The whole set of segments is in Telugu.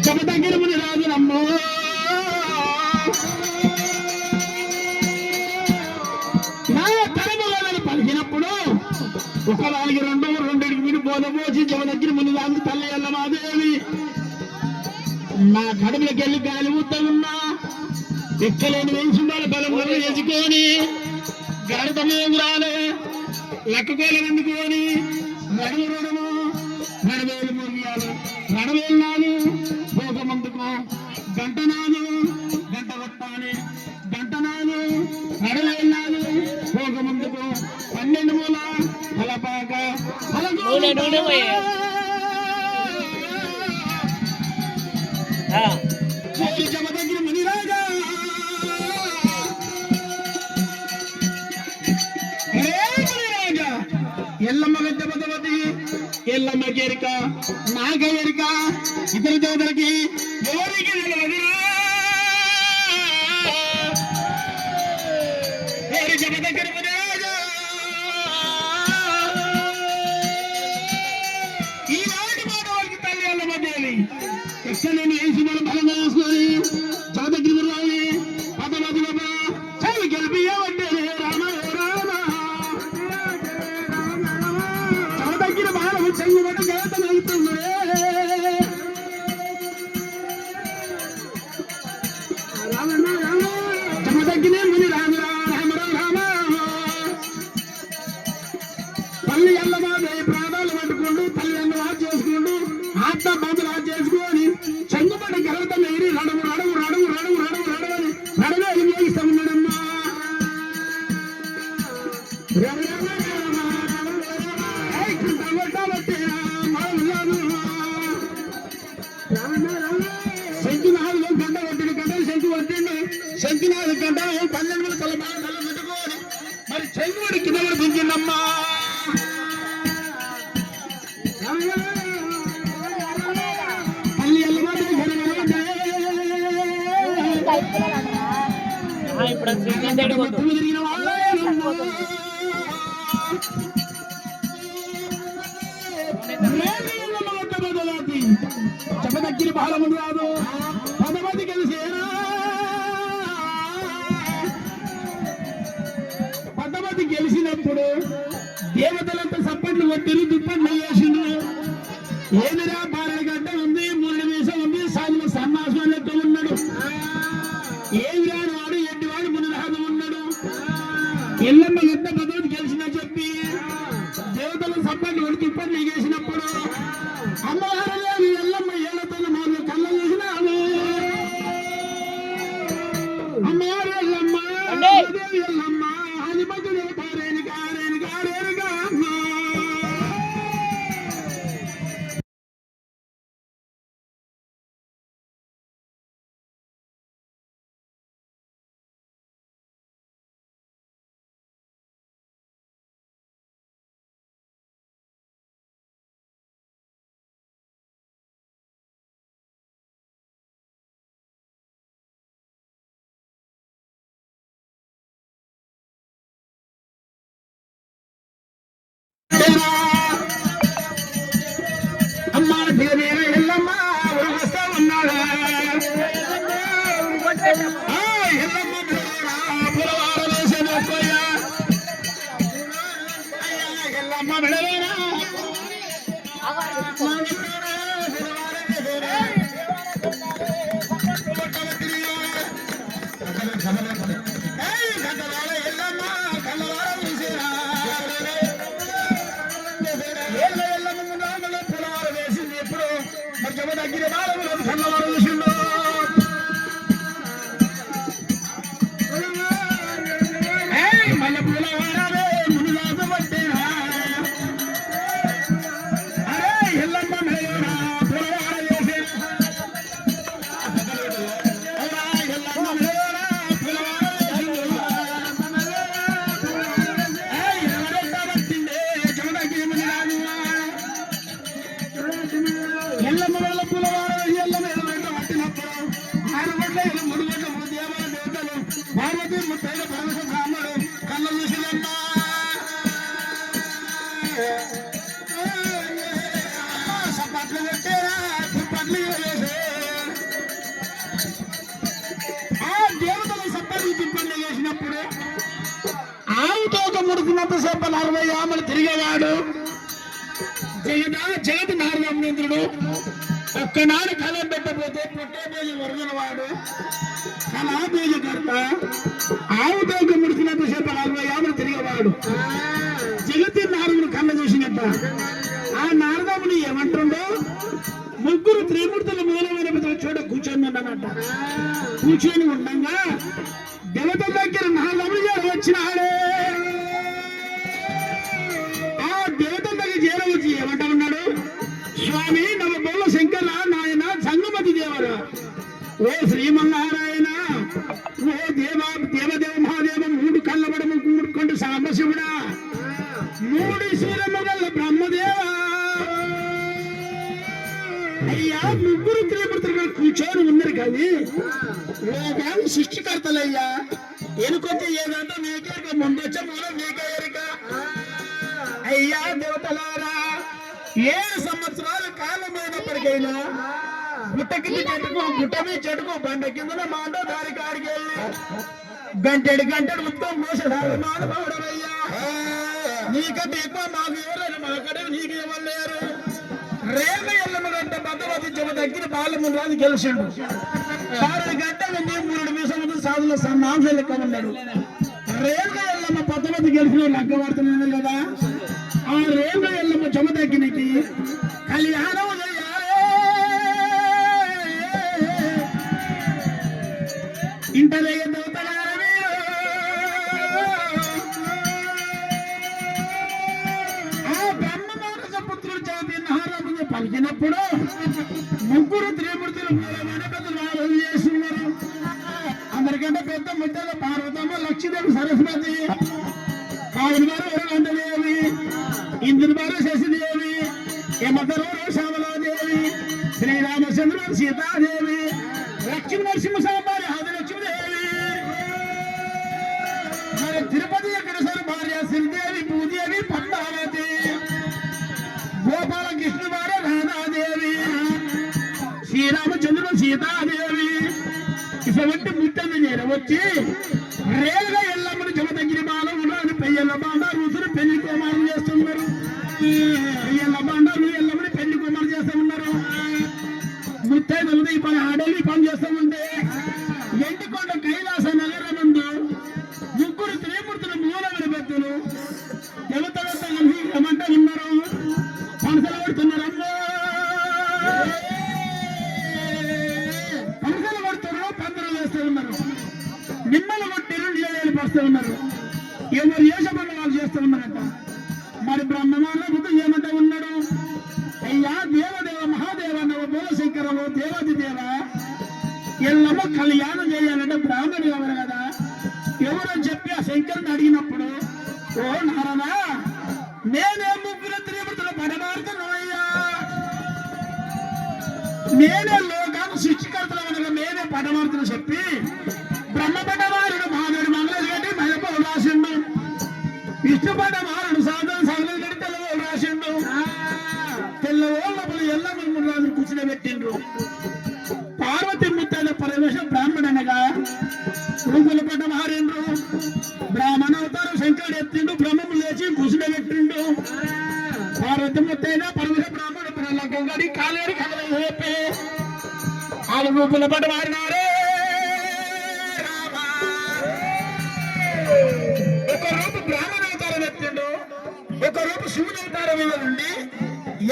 జమదగ్గిరముని రాజు నమ్మో నా తరములని పలికినప్పుడు ఒకదానికి రెండింటికి మీరు బోధపోసి జమదగ్గిరముని రాజు తల్లి ఎల్లమాదేవి నా కడుపులోకి వెళ్ళి గాలి ఊత ఉన్నా ఎక్కలేని వేసుండాలి బలం వేసుకొని గడతమేరాలే లెక్కకోలు అందుకొని నడుము నడవేలు ముగియాలి నడవేలు నాలు భోగమందుకు గంట నాలు గంట కొట్టాలి గంట నాలు నడవేలు నాలు భోగమందుకు 12 మూల అలపాక జమదగ్గిరి మునిరాజా ఎల్లమ్మ గడ్డ పదవతి ఎల్లమ్మ ఎరిక నాగ ఎరిక ఇతర దేవతలకి ఎవరికి జమదగ్గిరి మునిరాజా ఈనాటి మాట వారికి తల్లి ఎల్లమ్మ దేవి ఎక్కడ నేను వేసి మనం బలంగా వేసుకొని జమదగ్గిరి మునిరాజు పదవతి బాబా చలి గెలిపి ఏమంటే రామ రామ జమదగ్గిరి బాణము చెయ్యబడి గేతలు అవుతుంది జమదగ్గిరి ముని రామ రామ రామ తల్లి ఎల్లమాదే ప్రాణాలు పట్టుకుంటూ తల్లి ఎల్ల రాజు చేసుకుంటూ ఆత్మ బాధలు రాజు చేసుకొని చెంగుబడి గెలత మేరి నడుము నడుము నడుము నడుము నడుము నడవని నడవేది మోగిస్తా ఉన్నాడమ్మా శంకునాథులు గంట కొట్టిండు గంటలు శంకు కొట్టిండు శంకునాథు గంట 12 తల బాగా పెట్టుకోని మరి చెంగుబడి కింద కూడా దించిండమ్మా జమదగ్గిరి బాలము రాదు పదవతి కలిసేనా పదవతి గెలిచినప్పుడు దేవతలంతా సప్పట్లు కొట్టిరు దుప్పట్లు వేసిండు ఏదిరా బాలగడ్డ ఉంది 3 మీసం ఉంది సాగులో సన్నాసం లెక్క ఉన్నాడు ఏమి రాని వాడు ఎడ్డివాడు మునిరాజు ఉన్నాడు ఎల్లమ్మ గడ్డ పదవతి గెలిచిన చెప్పి దేవతలు సప్పట్లు కొట్టి దుప్పట్లు వేసినప్పుడు అమ్మవారు లేదు ఎల్లమ్మ ఏళ్లతో మాకు కళ్ళ చూసినాను అమ్మవారు ఎల్లమ్మ ఎల్లమ్మ అది మధ్య కారేని కారేని కారేనిగా అమ్మ అమ్మా ఎల్లమ్మ వస్తా ఉన్నాడా ఎల్లమ్మ పులవారు వేసిన ఎల్లమ్మ మెడలేనా ఎల్లమ్మ కళ్ళవారు వేసేనా వేసింది ఎప్పుడు మరి జమదగ్గిరి బాలము కన్నవారు చూసిండు మళ్ళీ పూల వారాలే మునిరాజు పట్టేనా అరే ఎల్లమ్మ మేనా పూలవార వేసేనా ఎల్లమ్మ మేనా పూలవార ఎవరెంత పట్టిండే జమదగ్గిరి మునిరాజు ఎల్లమ్మ వల్ల పులవారు ఎల్లమ్మ ఎల్లమ్మ పట్టినప్పుడు 6 గంటల 3 గంటల దేవాల దేవతలు పార్వతి ముత్తైన పరమశ బ్రాహ్మణుడు కళ్ళ చూసినమ్మ సపట్లు ఆ దేవతల సప్పానికి తిప్పండి చేసినప్పుడు ఆవుతో ఒక ముడుకున్నంత సేపు 40 ఆమెలు తిరిగేవాడు జగతి నారదమునేంద్రుడు. ఒక్కనాడు కలం పెట్టబోతే పుట్టేబోజు వరదనవాడు కళాబీజకర్త. ఆవుతో ఒక ముడుకున్నంత సేపు 40 ఆమెలు తిరిగేవాడు జగతి నారదుడు కళ్ళ చూసినట్ట. ఆ నారదముని ఏమంటుండో ముగ్గురు త్రిమూర్తుల మూలమైన చోట కూర్చొని ఉండనట. కూర్చొని ఉండగా దేవతల దగ్గర నారదముని వచ్చినాడే. ఆ దేవతల దగ్గర చేరవచ్చి ఏమంటా ఉన్నాడు, స్వామి నవ బొల్ల శంకర నాయన సంగమతి దేవరా, ఓ శ్రీమన్నారాయణ, ఓ దేవదేవ మహాదేవ, 3 కళ్ళబడ ముడుకుంటూ సాంబశివుడా, 3 శీలము గల్ల బ్రహ్మదేవా. అయ్యా ముగ్గురు త్రిమూర్తులు కూర్చొని ఉన్నారు కానీ లోకాలు సృష్టికర్తలయ్యా. ఎనుకొచ్చి ఏదంటే నీకే ముందొచ్చే మూలం నీకే ఎరిక. అయ్యా దేవతలారా, 7 సంవత్సరాల కాలమైనప్పటికైనా గుట్ట కింద చెట్టుకు గుట్ట మీద చెట్టుకు బండ కింద మాట దారి కాడికి వెళ్ళి గంటెడు మొత్తం మోసడాలి మానవుడవయ్యా. నీకంటే ఎక్కువ మాకు ఎవరైనా మాకడే నీకు ఇవ్వలేరు. రేమ ఎల్లమ్మ గంట భద్రవతి జమ దగ్గర బాలముందు గెలిచాడు. 6 గంటల నుండి 3 నిమిషాల సాధుల సన్నాంశాలు లెక్క ఉన్నాడు. రేమ ఎల్లమ్మ భద్రవతి గెలిచిన లెక్క పడుతున్నాను కదా. ఆ రేమ ఎల్లమ్మ జమ దగ్గరికి కళ్యాణం ఇంటలే పలికినప్పుడు ముగ్గురు త్రిమూర్తులు పెద్దలు చేస్తున్నారు. అందరికంటే పెద్ద ముద్దలు పార్వతమ్మ, లక్ష్మీదేవి, సరస్వతి, కావుని వారు వరగంటదేవి, ఇంద్రుని వారు శశిదేవి, యమధరు శ్యామలాదేవి, శ్రీరామచంద్రుడు సీతాదేవి, లక్ష్మీ నరసింహ సాంబారి ఆదిలక్ష్మీదేవి, మరి తిరుపతి వెంకటేశ్వర భార్య శ్రీదేవి, భూదేవి, పద్మావతి, గోపాలకృష్ణ వారు రాధాదేవి, శ్రీరామచంద్రుడు సీతాదేవి, ఇటువంటి ముట్టలు చేరవచ్చి రేలుగా ఎల్లమ్మని జమ దగ్గర బాలం ఉన్నాడు. పెయ్యల బాండ రుతులు పెళ్లి కుమారులు చేస్తున్నారు. పెయ్యల బాండలు ఎల్లమ్మని పెళ్లి కుమారు చేస్తూ ఉన్నారు. ముత్తైదులు ఈ పని ఆడేవి పని చేస్తూ ఉంటే ఎంటికొండ కైలాస నగరం ముందు ముగ్గురు త్రిమూర్తులు మూలమైన పెద్దలు దేవతలతో కలిసి ఏమంటూ ఉన్నారు, పనసలు కొడుతున్నారు. పనసలు కొడుతున్నారు, పందులు వేస్తూ ఉన్నారు, నిమ్మలు కొట్టిరు, నీళ్ళు పరుస్తూ ఉన్నారు. ఎవరు ఏష పనులు వాళ్ళు చేస్తూ ఉన్నారట. మరి బ్రహ్మమాన బుద్ధి ఏమంటూ ఉన్నాడు, అయ్యా దేవదేవ మహాదేవ నవ బోల శంకరవు దేవాది దేవ, ఎల్లమ్మ కళ్యాణం చేయాలంటే బ్రాహ్మణుడు ఎవరు కదా. ఎవరని చెప్పి ఆ శంకరుని అడిగినప్పుడు, ఓ నారదా, నేనే ముగ్గురు త్రిమూర్తులు పడమారుతున్నాయ్యా, నేనే లోకాలు సృష్టికర్తలు అనగా నేనే పడమారుతున్నా చెప్పి బ్రహ్మ పడమారుడు మహాదేవుడు మంగళ గట్టి మహిళ రాసిండు, విష్ణు పడమారుడు సాధన సగలు గడి తెల్లవోళ్ళు రాసిండు, తెల్లవోళ్ళప్పుడు ఎల్లమ్మ రాజు కూర్చుని పెట్టిండ్రు. పార్వతి ముత్తైన పరమేశ్వర బ్రాహ్మణనగా రూపులు పడ్డ మారిండ్రు. బ్రాహ్మణ అవతారం శంకరుడు ఎత్తిండు, బ్రహ్మము లేచి కూర్చుని పెట్టిండు. పార్వతి ముత్తైన పరమేశ్వర బ్రాహ్మణ గంగడి కాలేడి కథలు చెప్పి వాళ్ళు రూపులు పడ్డ మారినారే. ఒక రూపు బ్రాహ్మణ అవతారం ఎత్తిండు, ఒక రూపు శివుని అవతారం మీద నుండి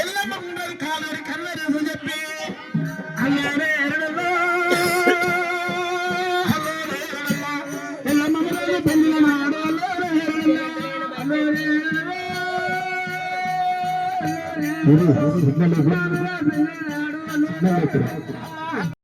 ఎల్లమ్మ ఉండదు కాలేడి కన్నరేసు చెప్పి అల్లారే ఎరడలో ఎల్లమ్మ పెళ్ళిన నాడు అల్లారే